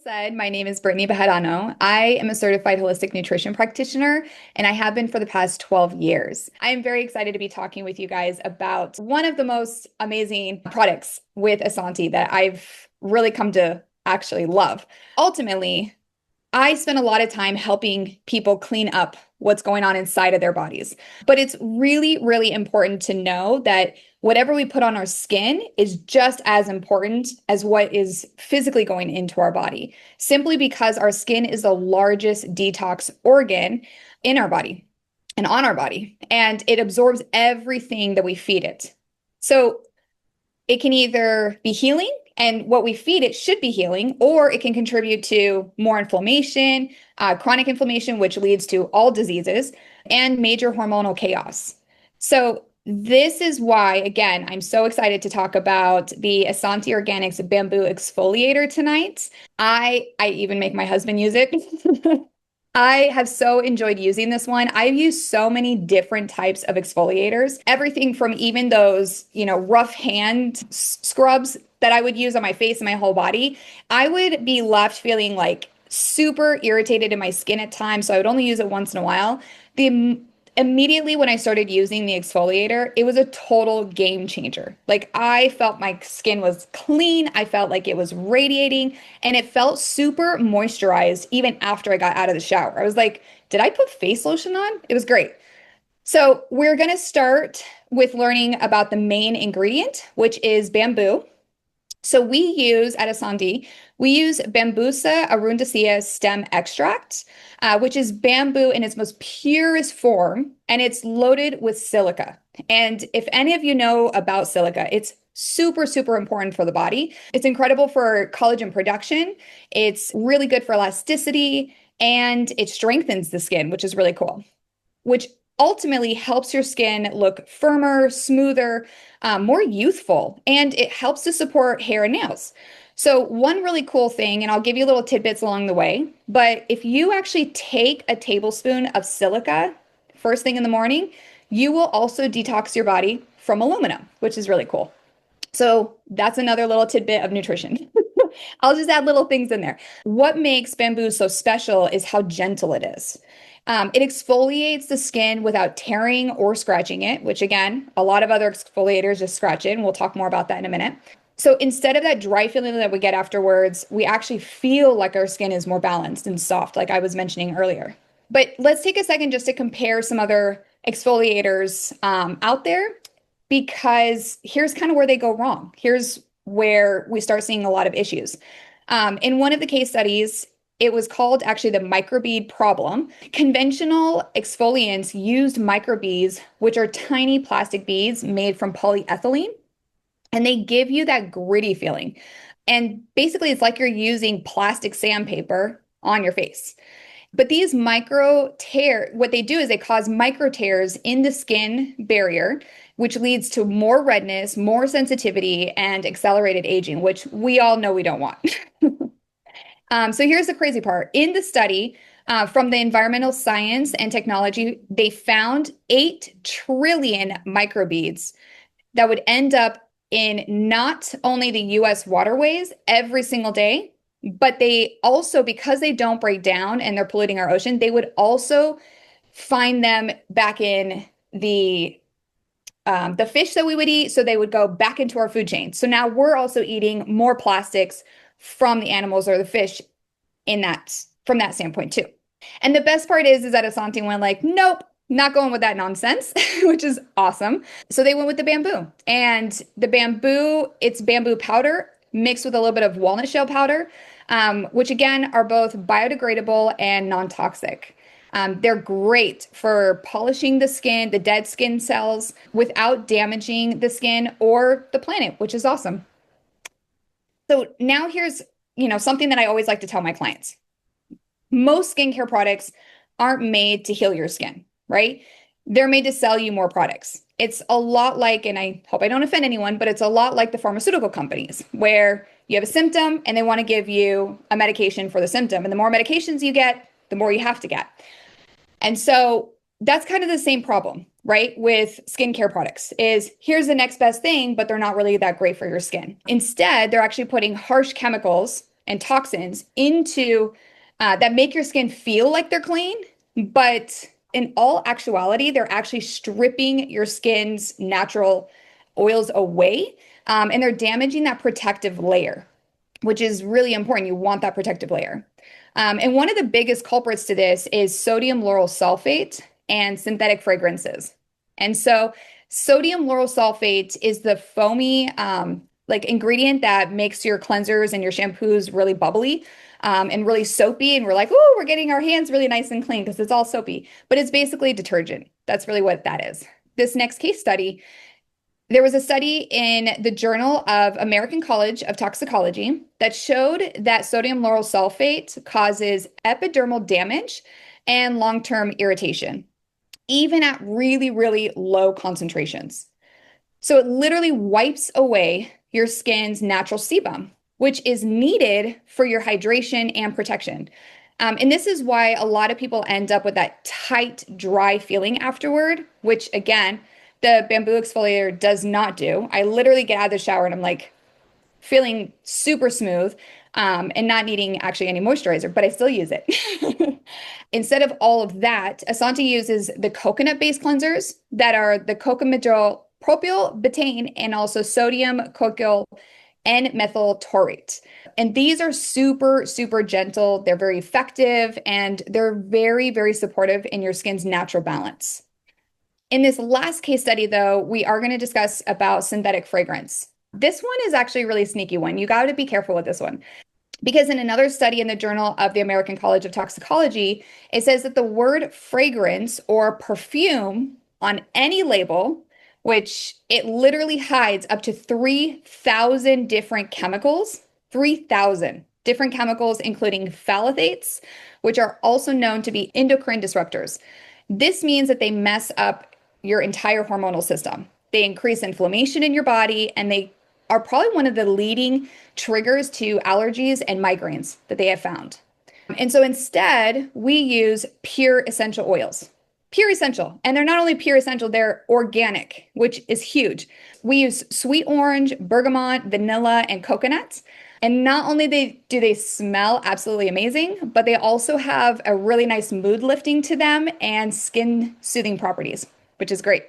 Said, my name is Brittany Bejarano. I am a certified holistic nutrition practitioner, and I have been for the past 12 years. I am very excited to be talking with you guys about one of the most amazing products with Essante that I've really come to actually love. Ultimately, I spend a lot of time helping people clean up what's going on inside of their bodies. But it's really, really important to know that whatever we put on our skin is just as important as what is physically going into our body, simply because our skin is the largest detox organ in our body and on our body, and it absorbs everything that we feed it. So it can either be healing, and what we feed it should be healing, or it can contribute to more inflammation, chronic inflammation, which leads to all diseases and major hormonal chaos. So this is why, again, I'm so excited to talk about the Essante Organics Bamboo Exfoliator tonight. I even make my husband use it. I have so enjoyed using this one. I've used so many different types of exfoliators, everything from even those, rough hand scrubs that I would use on my face and my whole body. I would be left feeling like super irritated in my skin at times, so I would only use it once in a while. The Immediately when I started using the exfoliator, it was a total game changer. Like I felt my skin was clean, I felt like it was radiating, and it felt super moisturized even after I got out of the shower. I was like, did I put face lotion on? It was great. So, we're going to start with learning about the main ingredient, which is bamboo. So we use at Asandi, we use Bambusa arundacea stem extract, which is bamboo in its most purest form, and it's loaded with silica. And if any of you know about silica, it's super, super important for the body. It's incredible for collagen production. It's really good for elasticity, and it strengthens the skin, which is really cool, which ultimately helps your skin look firmer, smoother, more youthful, and it helps to support hair and nails. So, one really cool thing, and I'll give you little tidbits along the way, but if you actually take a tablespoon of silica first thing in the morning, you will also detox your body from aluminum, which is really cool. So, that's another little tidbit of nutrition. I'll just add little things in there. What makes bamboo so special is how gentle it is. It exfoliates the skin without tearing or scratching it, which again, a lot of other exfoliators just scratch it, and we'll talk more about that in a minute. So instead of that dry feeling that we get afterwards, we actually feel like our skin is more balanced and soft, like I was mentioning earlier. But let's take a second just to compare some other exfoliators out there, because here's kind of where they go wrong. Here's where we start seeing a lot of issues. In one of the case studies, it was called actually the microbead problem. Conventional exfoliants used microbeads, which are tiny plastic beads made from polyethylene, and they give you that gritty feeling. And basically, it's like you're using plastic sandpaper on your face. But these micro tear, what they do is they cause micro tears in the skin barrier, which leads to more redness, more sensitivity, and accelerated aging, which we all know we don't want. So here's the crazy part. In the study from the Environmental Science and Technology, they found 8 trillion microbeads that would end up in not only the US waterways every single day, but they also, because they don't break down and they're polluting our ocean, they would also find them back in the fish that we would eat. So they would go back into our food chain. So now we're also eating more plastics from the animals or the fish in that from that standpoint too. And the best part is that Asante went like, nope, not going with that nonsense, which is awesome. So they went with the bamboo. And the bamboo, it's bamboo powder mixed with a little bit of walnut shell powder, which again are both biodegradable and non-toxic. They're great for polishing the skin, the dead skin cells, without damaging the skin or the planet, which is awesome. So now here's, something that I always like to tell my clients. Most skincare products aren't made to heal your skin, right? They're made to sell you more products. It's a lot like, and I hope I don't offend anyone, but it's a lot like the pharmaceutical companies where you have a symptom and they want to give you a medication for the symptom. And the more medications you get, the more you have to get. And so that's kind of the same problem, right? With skincare products is here's the next best thing, but they're not really that great for your skin. Instead, they're actually putting harsh chemicals and toxins into that make your skin feel like they're clean, but in all actuality, they're actually stripping your skin's natural oils away, and they're damaging that protective layer, which is really important. You want that protective layer. And one of the biggest culprits to this is sodium lauryl sulfate and synthetic fragrances. And so, sodium lauryl sulfate is the foamy, like ingredient that makes your cleansers and your shampoos really bubbly, and really soapy. And we're like, oh, we're getting our hands really nice and clean because it's all soapy. But it's basically detergent. That's really what that is. This next case study, there was a study in the Journal of American College of Toxicology that showed that sodium lauryl sulfate causes epidermal damage and long-term irritation, even at really, really low concentrations. So it literally wipes away your skin's natural sebum, which is needed for your hydration and protection. And this is why a lot of people end up with that tight, dry feeling afterward, which again, the bamboo exfoliator does not do. I literally get out of the shower and I'm like feeling super smooth, and not needing actually any moisturizer, but I still use it. Instead of all of that, Essante uses the coconut-based cleansers that are the cocamidrol propyl betaine and also sodium cocoyl N-methyl taurate. And these are super, super gentle. They're very effective and they're very, very supportive in your skin's natural balance. In this last case study, though, we are going to discuss about synthetic fragrance. This one is actually a really sneaky one. You got to be careful with this one. Because in another study in the Journal of the American College of Toxicology, it says that the word fragrance or perfume on any label, which it literally hides up to 3,000 different chemicals, 3,000 different chemicals, including phthalates, which are also known to be endocrine disruptors. This means that they mess up your entire hormonal system. They increase inflammation in your body, and they are probably one of the leading triggers to allergies and migraines that they have found. And so instead, we use pure essential oils. Pure essential. And they're not only pure essential, they're organic, which is huge. We use sweet orange, bergamot, vanilla, and coconut. And not only do they smell absolutely amazing, but they also have a really nice mood lifting to them and skin soothing properties, which is great.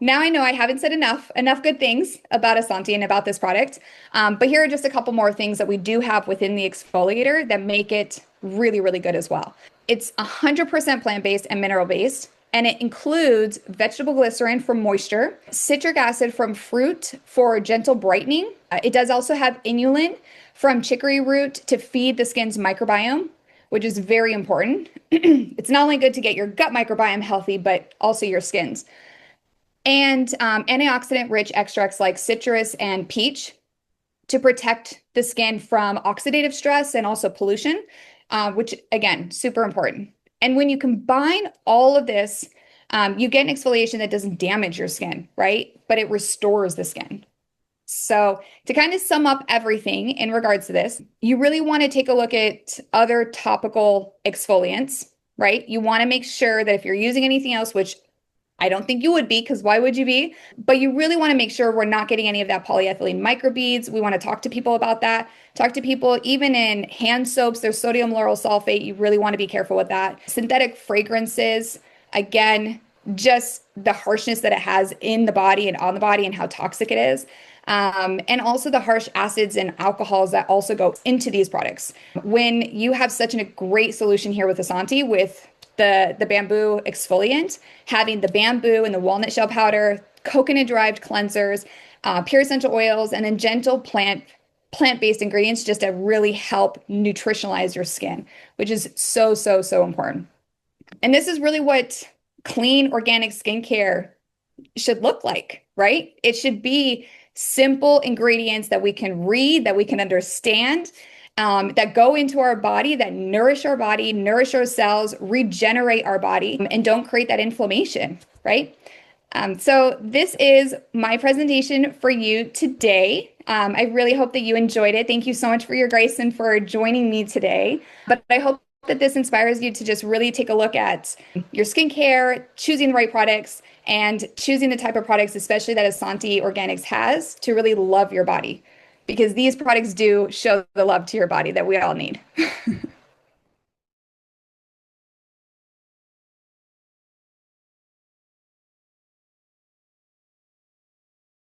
Now I know I haven't said enough good things about Essante and about this product. But here are just a couple more things that we do have within the exfoliator that make it really, really good as well. It's 100% plant-based and mineral-based, and it includes vegetable glycerin for moisture, citric acid from fruit for gentle brightening. It does also have inulin from chicory root to feed the skin's microbiome, which is very important. It's not only good to get your gut microbiome healthy, but also your skin's. And antioxidant-rich extracts like citrus and peach to protect the skin from oxidative stress and also pollution, which, again, super important. And when you combine all of this, you get an exfoliation that doesn't damage your skin, right? But it restores the skin. So to kind of sum up everything in regards to this, you really want to take a look at other topical exfoliants, right? You want to make sure that if you're using anything else, which I don't think you would be, because why would you be? But you really want to make sure we're not getting any of that polyethylene microbeads. We want to talk to people about that. Talk to people, even in hand soaps, there's sodium lauryl sulfate. You really want to be careful with that. Synthetic fragrances, again, just the harshness that it has in the body and on the body and how toxic it is. And also the harsh acids and alcohols that also go into these products. When you have such a great solution here with Essante, with the bamboo exfoliant, having the bamboo and the walnut shell powder, coconut-derived cleansers, pure essential oils, and then gentle plant-based ingredients just to really help nutritionalize your skin, which is so, so, so important. And this is really what clean organic skincare should look like, right? It should be simple ingredients that we can read, that we can understand, that go into our body, that nourish our body, nourish our cells, regenerate our body, and don't create that inflammation, right? So this is my presentation for you today. I really hope that you enjoyed it. Thank you so much for your grace and for joining me today. But I hope that this inspires you to just really take a look at your skincare, choosing the right products, and choosing the type of products, especially that Essante Organics has, to really love your body. because these products do show the love to your body that we all need.